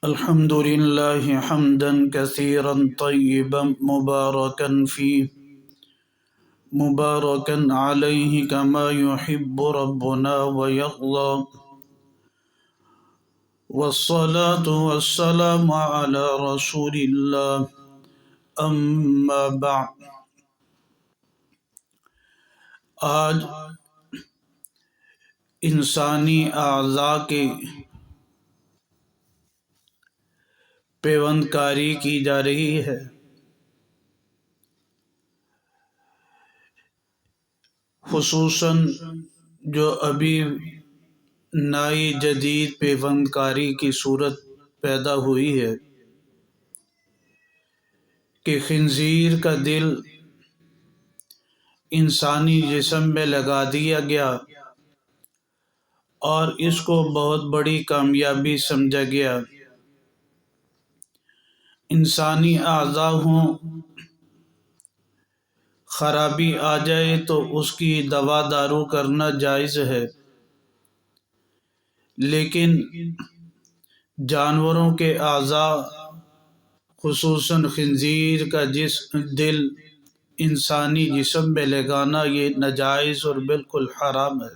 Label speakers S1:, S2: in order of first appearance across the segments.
S1: الحمد لله حمدا كثيرا طيبا مباركا فيه مباركا عليه كما يحب ربنا ويرضى، والصلاة والسلام على رسول الله، اما بعد۔ آج انسانی اعضاء کے پیوند کاری کی جا رہی ہے۔ خصوصاً جو ابھی نئی جدید پیوند کاری کی صورت پیدا ہوئی ہے کہ خنزیر کا دل انسانی جسم میں لگا دیا گیا اور اس کو بہت بڑی کامیابی سمجھا گیا۔ انسانی اعضاء ہوں، خرابی آ جائے تو اس کی دوا دارو کرنا جائز ہے، لیکن جانوروں کے اعضاء خصوصاً خنزیر کا دل انسانی جسم میں لگانا یہ ناجائز اور بالکل حرام ہے۔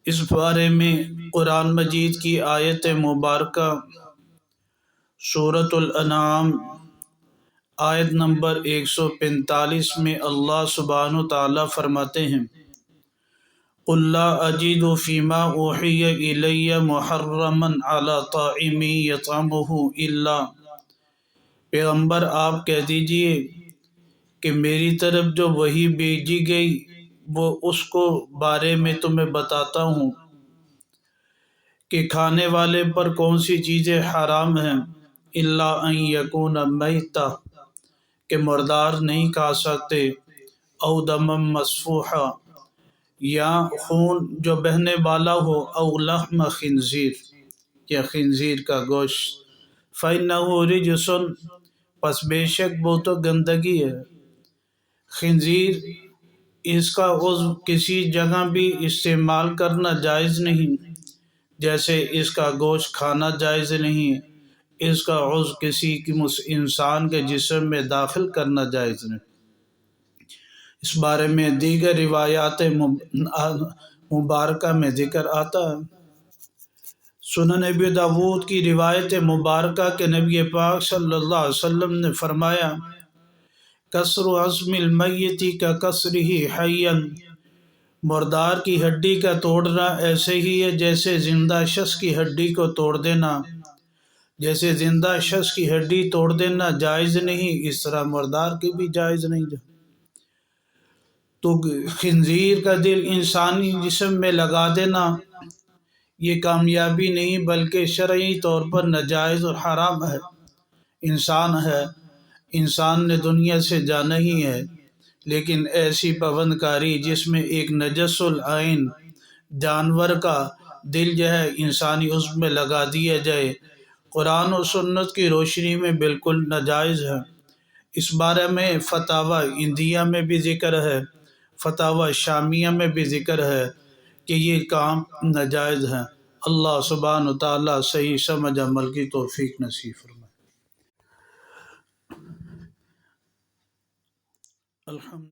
S1: اس بارے میں قرآن مجید کی آیت مبارکہ سورۃ الانعام آیت نمبر 145 میں اللہ سبحانہ تعالیٰ فرماتے ہیں: قُلْ لَا أَجِدُ فِي مَا أُوحِيَ إِلَيَّ مُحَرَّمًا عَلَىٰ طَاعِمٍ يَطْعَمُهُ إِلَّا، پیغمبر آپ کہہ دیجئے کہ میری طرف جو وحی بھیجی گئی وہ اس کو بارے میں تمہیں بتاتا ہوں کہ کھانے والے پر کون سی چیزیں حرام ہیں، الا ان یکون میتہ، کہ مردار نہیں کھا سکتے، او دم مسفوحا، یا خون جو بہنے والا ہو، او لحم خنزیر، یا خنزیر کا گوشت، فإنہ رجس، پس بے شک وہ تو گندگی ہے۔ خنزیر اس کا عضو کسی جگہ بھی استعمال کرنا جائز نہیں، جیسے اس کا گوشت کھانا جائز نہیں، اس کا عضو کسی انسان کے جسم میں داخل کرنا جائز نہیں۔ اس بارے میں دیگر روایات مبارکہ میں ذکر آتا ہے۔ سنن ابی داؤد کی روایت مبارکہ کہ نبی پاک صلی اللہ علیہ وسلم نے فرمایا: کسر عظم المیت ککسرہ حیا، مردار کی ہڈی کا توڑنا ایسے ہی ہے جیسے زندہ شخص کی ہڈی کو توڑ دینا۔ جیسے زندہ شخص کی ہڈی توڑ دینا جائز نہیں، اس طرح مردار کی بھی جائز نہیں۔ تو خنزیر کا دل انسانی جسم میں لگا دینا یہ کامیابی نہیں بلکہ شرعی طور پر ناجائز اور حرام ہے۔ انسان نے دنیا سے جانا ہی ہے، لیکن ایسی پابند کاری جس میں ایک نجس العین جانور کا دل جو ہے انسانی عضو میں لگا دیا جائے، قرآن و سنت کی روشنی میں بالکل ناجائز ہے۔ اس بارے میں فتاوی ہندیہ میں بھی ذکر ہے، فتاوی شامیہ میں بھی ذکر ہے کہ یہ کام ناجائز ہے۔ اللہ سبحانہ وتعالیٰ صحیح سمجھ عمل کی توفیق نصیب فرمائے۔ الحمد